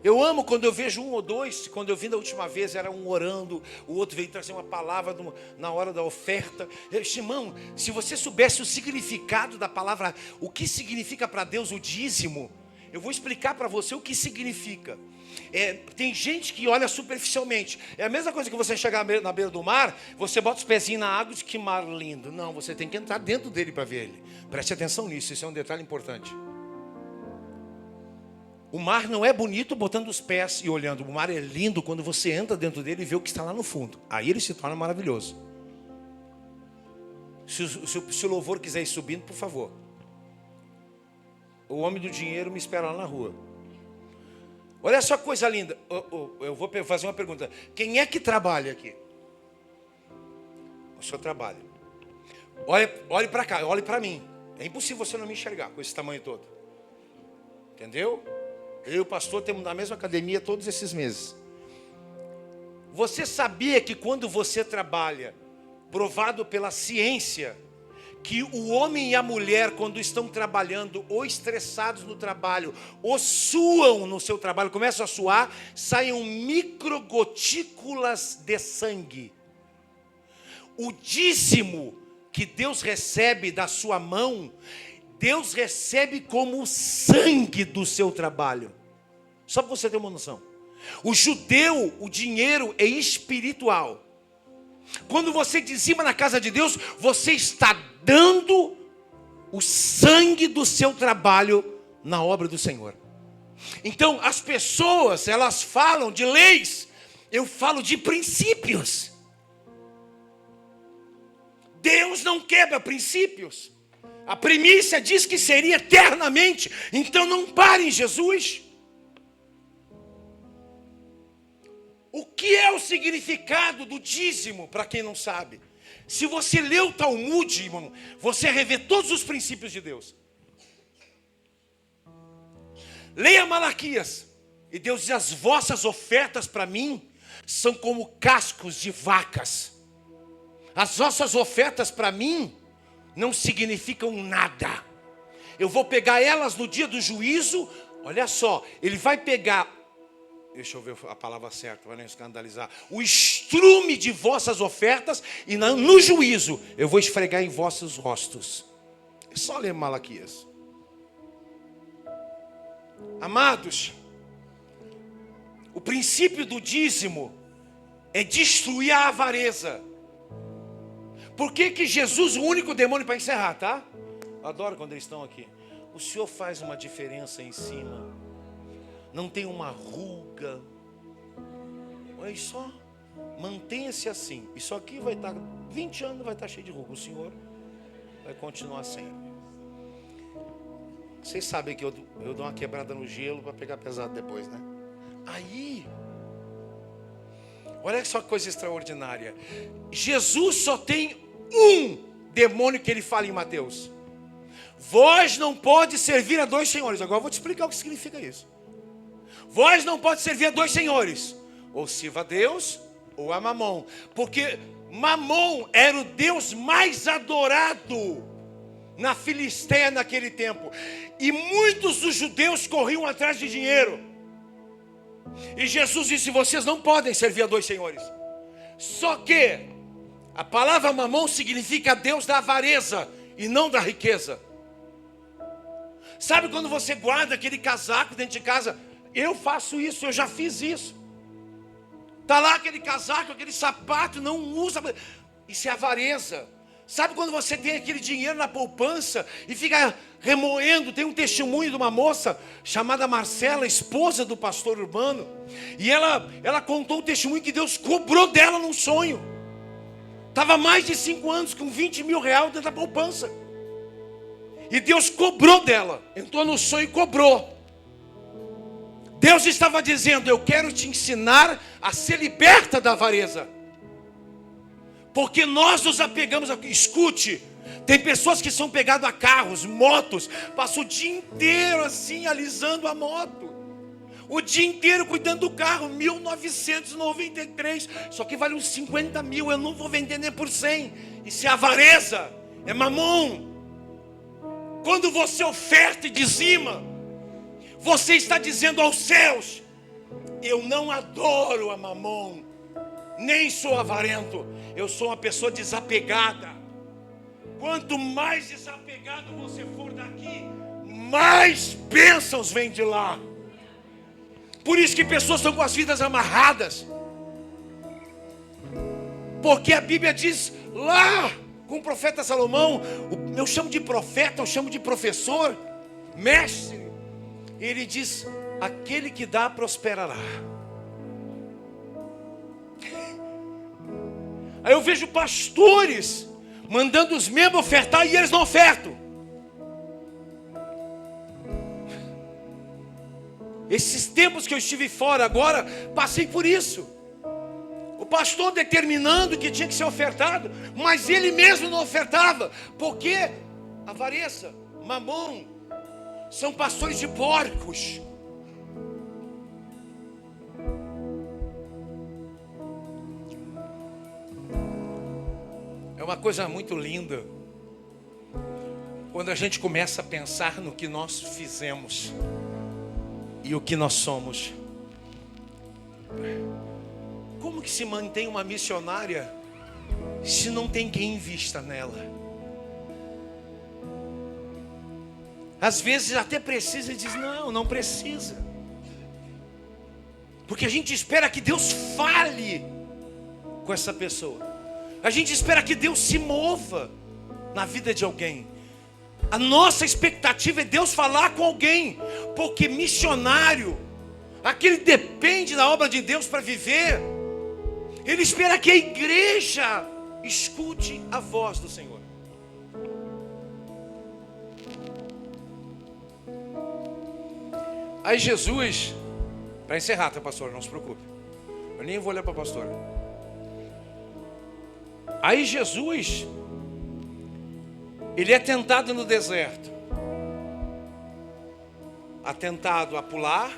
Eu amo quando eu vejo um ou dois. Quando eu vim da última vez, era um orando, o outro veio trazer uma palavra na hora da oferta. Irmão, se você soubesse o significado da palavra, o que significa para Deus o dízimo, eu vou explicar para você o que significa. Tem gente que olha superficialmente. É a mesma coisa que você chegar na beira do mar, você bota os pezinhos na água e diz: que mar lindo. Não, você tem que entrar dentro dele para ver ele. Preste atenção nisso, isso é um detalhe importante. O mar não é bonito botando os pés e olhando. O mar é lindo quando você entra dentro dele e vê o que está lá no fundo. Aí ele se torna maravilhoso. Se o louvor quiser ir subindo, por favor. O homem do dinheiro me espera lá na rua. Olha só que coisa linda. Eu vou fazer uma pergunta. Quem é que trabalha aqui? O senhor trabalha. Olhe para cá, olhe para mim. É impossível você não me enxergar com esse tamanho todo. Entendeu? Eu e o pastor temos na mesma academia todos esses meses. Você sabia que quando você trabalha, provado pela ciência, que o homem e a mulher, quando estão trabalhando ou estressados no trabalho, ou suam no seu trabalho, começam a suar, saem microgotículas de sangue. O dízimo que Deus recebe da sua mão, Deus recebe como o sangue do seu trabalho. Só para você ter uma noção. O judeu, o dinheiro é espiritual. Quando você dizima na casa de Deus, você está dando o sangue do seu trabalho na obra do Senhor. Então, as pessoas, elas falam de leis, eu falo de princípios. Deus não quebra princípios. A primícia diz que seria eternamente, então não pare em Jesus. O que é o significado do dízimo, para quem não sabe? Se você lê o Talmud, irmão, você revê todos os princípios de Deus. Leia Malaquias, e Deus diz: as vossas ofertas para mim são como cascos de vacas. As vossas ofertas para mim não significam nada. Eu vou pegar elas no dia do juízo. Olha só, ele vai pegar, deixa eu ver a palavra certa, para não escandalizar, o estrume de vossas ofertas, e no juízo eu vou esfregar em vossos rostos. É só ler Malaquias. Amados, o princípio do dízimo é destruir a avareza. Por que Jesus, o único demônio, para encerrar, tá? Eu adoro quando eles estão aqui. O Senhor faz uma diferença em cima. Não tem uma ruga. Olha só. Mantenha-se assim. Isso aqui vai estar 20 anos, vai estar cheio de ruga. O Senhor vai continuar assim. Vocês sabem que eu dou uma quebrada no gelo para pegar pesado depois, né? Aí, olha só que coisa extraordinária. Jesus só tem um demônio que ele fala em Mateus. Vós não pode servir a dois senhores. Agora eu vou te explicar o que significa isso. Vós não pode servir a dois senhores. Ou sirva a Deus ou a Mamon. Porque Mamon era o deus mais adorado na Filistéia naquele tempo. E muitos dos judeus corriam atrás de dinheiro. E Jesus disse: vocês não podem servir a dois senhores. Só que a palavra mamon significa Deus da avareza e não da riqueza. Sabe quando você guarda aquele casaco dentro de casa? Eu faço isso, eu já fiz isso. Está lá aquele casaco, aquele sapato, não usa. Isso é avareza. Sabe quando você tem aquele dinheiro na poupança e fica remoendo? Tem um testemunho de uma moça chamada Marcela, esposa do pastor Urbano. E ela contou o testemunho que Deus cobrou dela num sonho. Estava mais de 5 anos com 20 mil reais dentro da poupança. E Deus cobrou dela. Entrou no sonho e cobrou. Deus estava dizendo: eu quero te ensinar a ser liberta da avareza. Porque nós nos apegamos a... Escute, tem pessoas que são pegadas a carros, motos, passam o dia inteiro assim, alisando a moto. O dia inteiro cuidando do carro, 1993. Só que vale uns 50 mil, eu não vou vender nem por 100. Isso é avareza, é mamon. Quando você oferta e dizima, você está dizendo aos céus: eu não adoro a mamon, nem sou avarento, eu sou uma pessoa desapegada. Quanto mais desapegado você for daqui, mais bênçãos vêm de lá. Por isso que pessoas estão com as vidas amarradas. Porque a Bíblia diz lá com o profeta Salomão, eu chamo de profeta, eu chamo de professor, mestre. Ele diz: aquele que dá prosperará. Aí eu vejo pastores mandando os membros ofertar e eles não ofertam. Esses tempos que eu estive fora agora, passei por isso. O pastor determinando que tinha que ser ofertado, mas ele mesmo não ofertava. Porque avareza, mamon, são pastores de porcos. É uma coisa muito linda quando a gente começa a pensar no que nós fizemos e o que nós somos. Como que se mantém uma missionária se não tem quem invista nela? Às vezes até precisa e diz: não, não precisa. Porque a gente espera que Deus fale com essa pessoa. A gente espera que Deus se mova na vida de alguém. A nossa expectativa é Deus falar com alguém. Porque missionário, aquele depende da obra de Deus para viver, ele espera que a igreja escute a voz do Senhor. Aí Jesus, para encerrar, tá, pastor? Não se preocupe, eu nem vou olhar para a pastora. Aí Jesus, ele é tentado no deserto. Atentado a pular,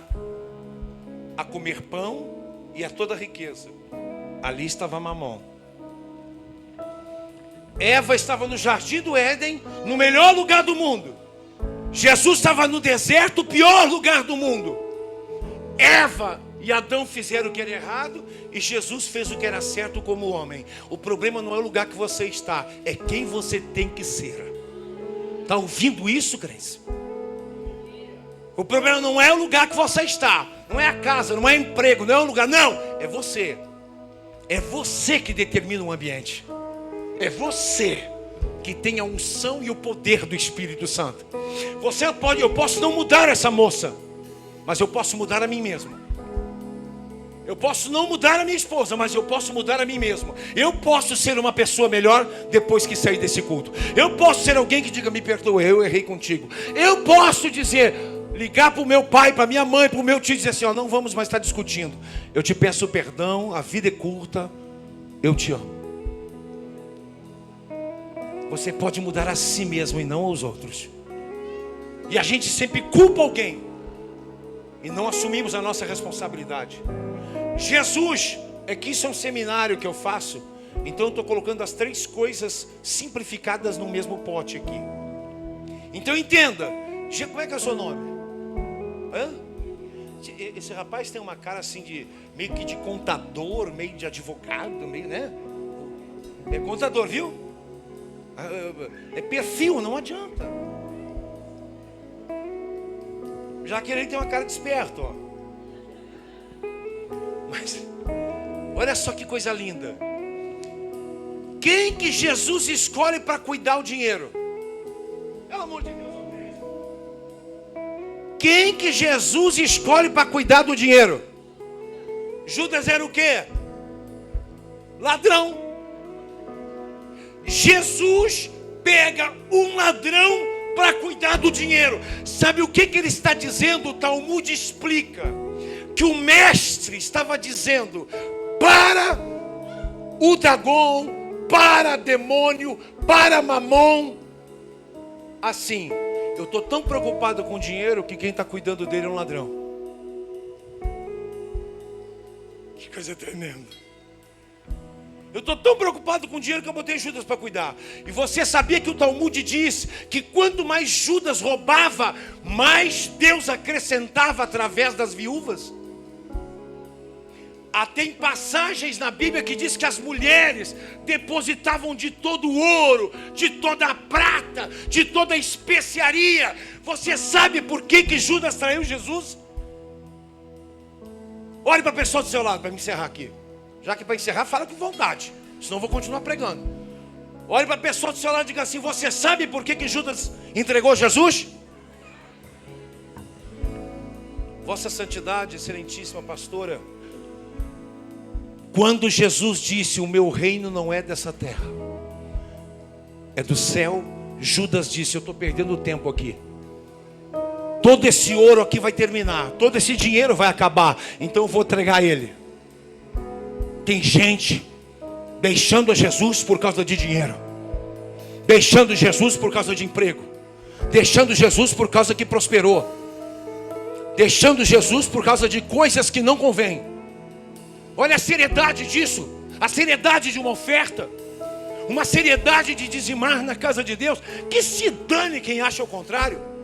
a comer pão e a toda riqueza. Ali estava Mamon. Eva estava no jardim do Éden, no melhor lugar do mundo. Jesus estava no deserto, o pior lugar do mundo. Eva e Adão fizeram o que era errado e Jesus fez o que era certo como homem. O problema não é o lugar que você está, é quem você tem que ser. Está ouvindo isso, crente? O problema não é o lugar que você está, não é a casa, não é emprego, não é o lugar, não, é você. É você que determina o ambiente. É você que tem a unção e o poder do Espírito Santo. Eu posso não mudar essa moça, mas eu posso mudar a mim mesmo. Eu posso não mudar a minha esposa, mas eu posso mudar a mim mesmo. Eu posso ser uma pessoa melhor depois que sair desse culto. Eu posso ser alguém que diga: me perdoa, eu errei contigo. Eu posso ligar para o meu pai, para minha mãe, para o meu tio e dizer assim: ó, não vamos mais estar discutindo. Eu te peço perdão, a vida é curta, eu te amo. Você pode mudar a si mesmo e não aos outros. E a gente sempre culpa alguém e não assumimos a nossa responsabilidade. Jesus, é que isso é um seminário que eu faço. Então eu estou colocando as 3 coisas simplificadas no mesmo pote aqui. Então entenda, como é que é o seu nome? Hã? Esse rapaz tem uma cara assim de meio que de contador, meio de advogado, meio, né? É contador, viu? É perfil, não adianta. Já que ele tem uma cara de esperto, ó. Mas olha só que coisa linda. Quem que Jesus escolhe para cuidar o dinheiro? Pelo amor de Deus. Quem que Jesus escolhe para cuidar do dinheiro? Judas era o quê? Ladrão. Jesus pega um ladrão para cuidar do dinheiro. Sabe o que ele está dizendo? O Talmud explica que o mestre estava dizendo para o Dagon, para demônio, para Mamon, assim: eu estou tão preocupado com o dinheiro que quem está cuidando dele é um ladrão. Que coisa tremenda. Eu estou tão preocupado com o dinheiro que eu botei Judas para cuidar. E você sabia que o Talmud diz que quanto mais Judas roubava, mais Deus acrescentava através das viúvas? Tem passagens na Bíblia que diz que as mulheres depositavam de todo o ouro, de toda a prata, de toda a especiaria. Você sabe por que Judas traiu Jesus? Olhe para a pessoa do seu lado, para me encerrar aqui. Já que para encerrar, fala com vontade, senão eu vou continuar pregando. Olhe para a pessoa do seu lado e diga assim: você sabe por que Judas entregou Jesus? Vossa Santidade, excelentíssima pastora, quando Jesus disse: o meu reino não é dessa terra, é do céu, Judas disse: eu estou perdendo tempo aqui. Todo esse ouro aqui vai terminar, todo esse dinheiro vai acabar, então eu vou entregar ele. Tem gente deixando Jesus por causa de dinheiro, deixando Jesus por causa de emprego, deixando Jesus por causa que prosperou, deixando Jesus por causa de coisas que não convêm. Olha a seriedade disso, a seriedade de uma oferta, uma seriedade de dizimar na casa de Deus. Que se dane quem acha o contrário.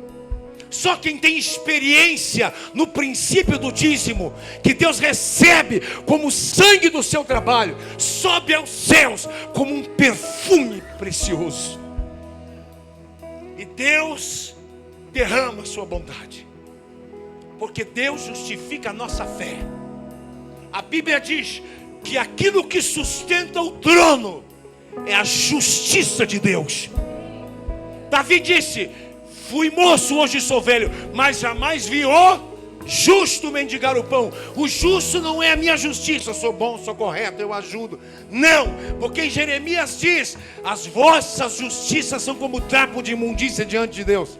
Só quem tem experiência no princípio do dízimo, que Deus recebe como sangue do seu trabalho, sobe aos céus como um perfume precioso. E Deus derrama a sua bondade, porque Deus justifica a nossa fé. A Bíblia diz que aquilo que sustenta o trono é a justiça de Deus. Davi disse: fui moço, hoje sou velho, mas jamais vi o justo mendigar o pão. O justo não é a minha justiça, sou bom, sou correto, eu ajudo. Não, porque em Jeremias diz: as vossas justiças são como trapo de imundícia diante de Deus.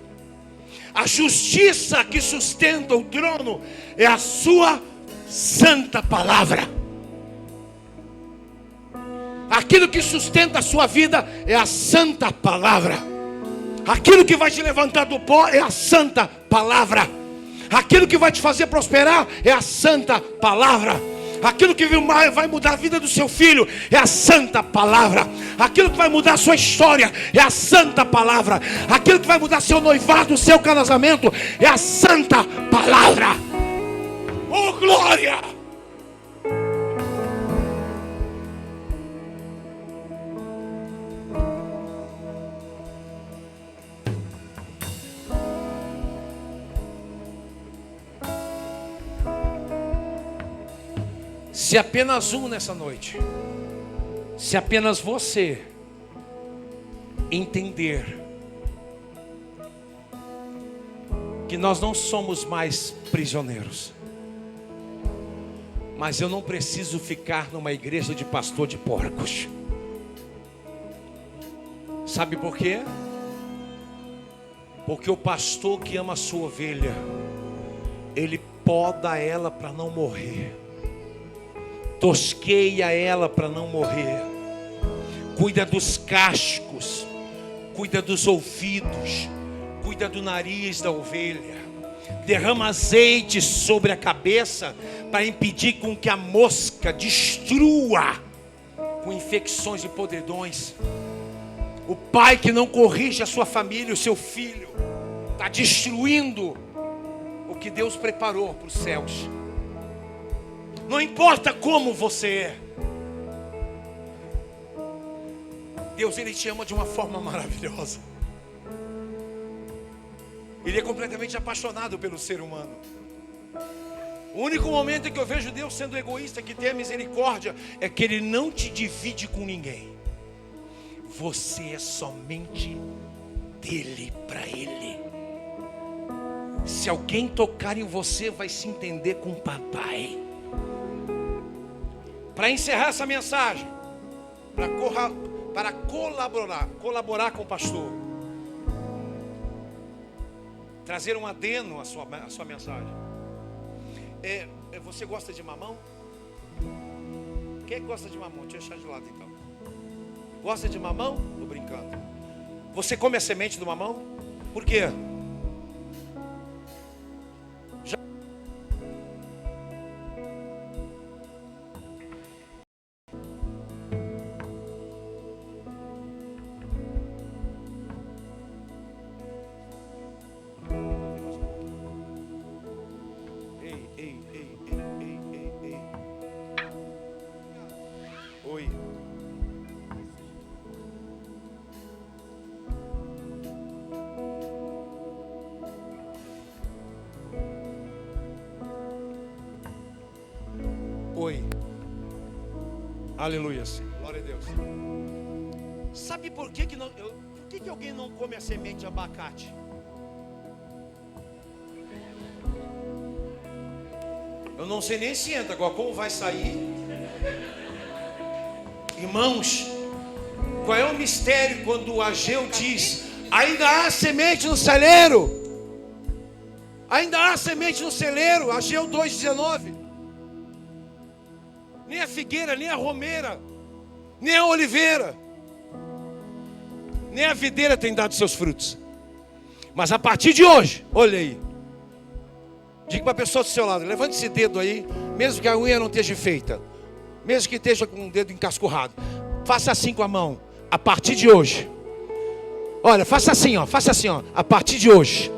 A justiça que sustenta o trono é a sua santa palavra. Aquilo que sustenta a sua vida é a santa palavra. Aquilo que vai te levantar do pó é a santa palavra. Aquilo que vai te fazer prosperar é a santa palavra. Aquilo que vai mudar a vida do seu filho é a santa palavra. Aquilo que vai mudar a sua história é a santa palavra. Aquilo que vai mudar seu noivado, seu casamento é a santa palavra. Oh, glória! Se apenas um nessa noite, se apenas você entender que nós não somos mais prisioneiros, mas eu não preciso ficar numa igreja de pastor de porcos. Sabe por quê? Porque o pastor que ama a sua ovelha, ele poda ela para não morrer, tosqueia ela para não morrer, cuida dos cascos, cuida dos ouvidos, cuida do nariz da ovelha, derrama azeite sobre a cabeça para impedir com que a mosca destrua com infecções e podridões. O pai que não corrige a sua família, o seu filho, está destruindo o que Deus preparou para os céus. Não importa como você é, Deus, Ele te ama de uma forma maravilhosa. Ele é completamente apaixonado pelo ser humano. O único momento em que eu vejo Deus sendo egoísta, que tem a misericórdia, é que Ele não te divide com ninguém. Você é somente dele para Ele. Se alguém tocar em você, vai se entender com o papai. Para encerrar essa mensagem, para colaborar com o pastor, trazer um adeno à sua mensagem. Você gosta de mamão? Quem é que gosta de mamão? Deixa eu deixar de lado então. Gosta de mamão? Estou brincando. Você come a semente do mamão? Por quê? Oi. Oi. Aleluia. Glória a Deus. Sabe por que alguém não come a semente de abacate? Eu não sei nem se entra agora, como vai sair? Irmãos, qual é o mistério quando o Ageu diz: ainda há semente no celeiro? Ainda há semente no celeiro. Ageu 2,19. Nem a figueira, nem a romeira, nem a oliveira, nem a videira tem dado seus frutos. Mas a partir de hoje, olha aí, diga para a pessoa do seu lado: levante esse dedo aí, mesmo que a unha não esteja feita, mesmo que esteja com o dedo encascurrado, faça assim com a mão. A partir de hoje, olha, faça assim, ó. A partir de hoje,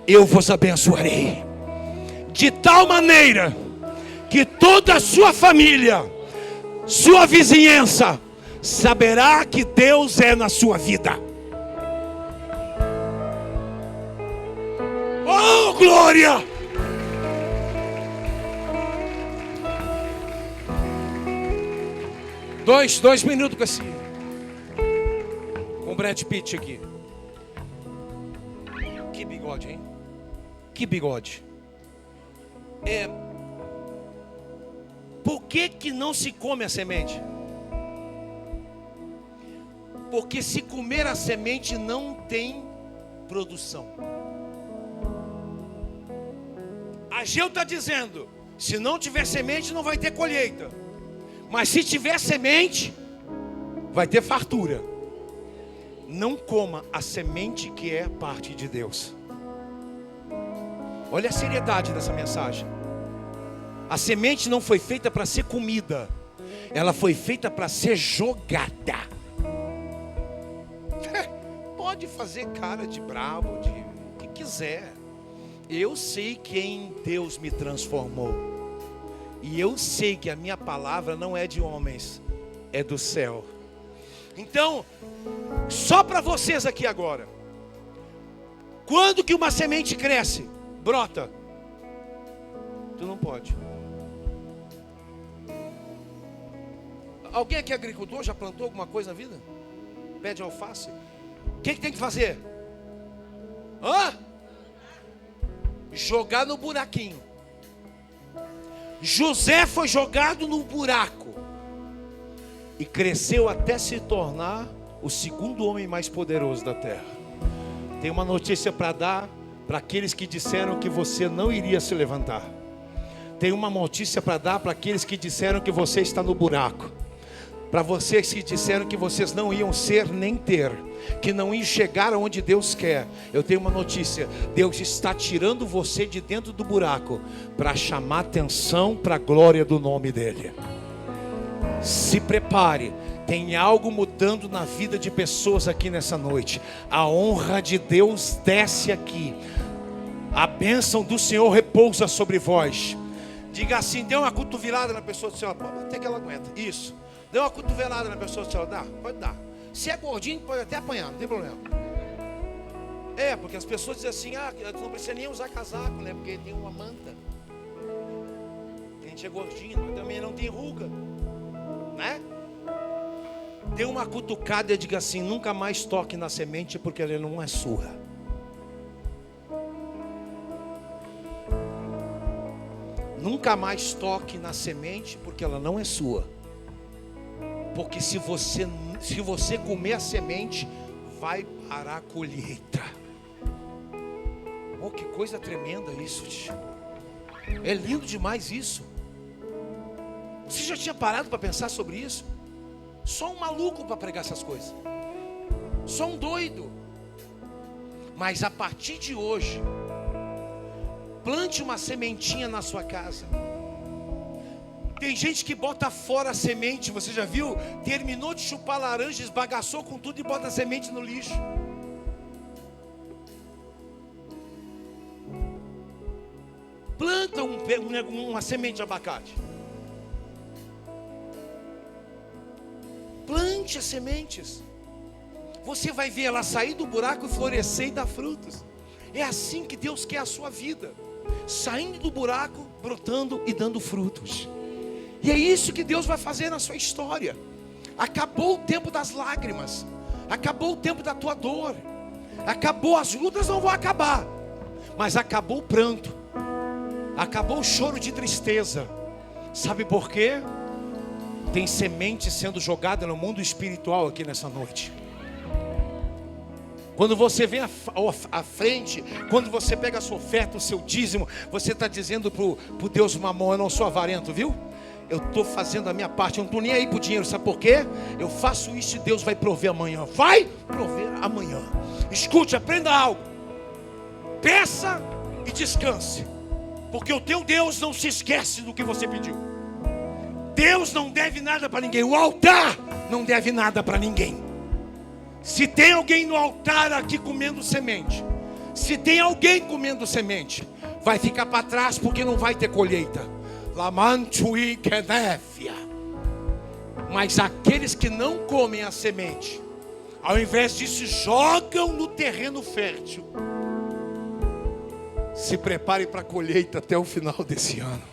eu vos abençoarei de tal maneira que toda a sua família, sua vizinhança, saberá que Deus é na sua vida. Oh, glória! Dois minutos com o Brad Pitt aqui. Que bigode, hein? Que bigode. Por que não se come a semente? Porque se comer a semente não tem produção. Ageu está dizendo: se não tiver semente não vai ter colheita. Mas se tiver semente, vai ter fartura. Não coma a semente que é parte de Deus. Olha a seriedade dessa mensagem. A semente não foi feita para ser comida, ela foi feita para ser jogada. Pode fazer cara de bravo, de o que quiser. Eu sei quem Deus me transformou. E eu sei que a minha palavra não é de homens, é do céu. Então, só para vocês aqui agora. Quando que uma semente cresce, brota? Tu não pode. Alguém aqui é agricultor? Já plantou alguma coisa na vida? Pé de alface? O que tem que fazer? Jogar no buraquinho. José foi jogado no buraco e cresceu até se tornar o segundo homem mais poderoso da terra. Tem uma notícia para dar para aqueles que disseram que você não iria se levantar. Tem uma notícia para dar para aqueles que disseram que você está no buraco. Para vocês que disseram que vocês não iam ser nem ter, que não iam chegar aonde Deus quer, eu tenho uma notícia: Deus está tirando você de dentro do buraco para chamar atenção para a glória do nome dEle. Se prepare. Tem algo mudando na vida de pessoas aqui nessa noite. A honra de Deus desce aqui. A bênção do Senhor repousa sobre vós. Diga assim, dê uma cotovelada na pessoa do Senhor. Até que ela aguenta. Isso. Dê uma cotovelada na pessoa do Senhor. Dá? Pode dar. Se é gordinho, pode até apanhar, não tem problema. Porque as pessoas dizem assim, tu não precisa nem usar casaco, né? Porque tem uma manta. A gente é gordinho, mas também não tem ruga, né? Dê uma cutucada e diga assim, nunca mais toque na semente, porque ela não é sua. Nunca mais toque na semente, porque ela não é sua. Porque se você comer a semente, vai parar a colheita. Oh, que coisa tremenda isso, tio. É lindo demais isso. Você já tinha parado para pensar sobre isso? Só um maluco para pregar essas coisas. Só um doido. Mas a partir de hoje, plante uma sementinha na sua casa. Tem gente que bota fora a semente, você já viu? Terminou de chupar laranja, esbagaçou com tudo e bota a semente no lixo. Planta uma semente de abacate. Plante as sementes. Você vai ver ela sair do buraco e florescer e dar frutos. É assim que Deus quer a sua vida. Saindo do buraco, brotando e dando frutos. E é isso que Deus vai fazer na sua história. Acabou o tempo das lágrimas. Acabou o tempo da tua dor. Acabou, as lutas não vão acabar. Mas acabou o pranto. Acabou o choro de tristeza. Sabe por quê? Tem semente sendo jogada no mundo espiritual aqui nessa noite. Quando você vem à frente, quando você pega a sua oferta, o seu dízimo, você está dizendo para o Deus Mamon, eu não sou avarento, viu? Eu estou fazendo a minha parte, eu não estou nem aí para o dinheiro, sabe por quê? Eu faço isso e Deus vai prover amanhã. Vai prover amanhã. Escute, aprenda algo. Peça e descanse. Porque o teu Deus não se esquece do que você pediu. Deus não deve nada para ninguém. O altar não deve nada para ninguém. Se tem alguém no altar aqui comendo semente, se tem alguém comendo semente, vai ficar para trás porque não vai ter colheita. Mas aqueles que não comem a semente, ao invés disso, jogam no terreno fértil. Se prepare para a colheita até o final desse ano.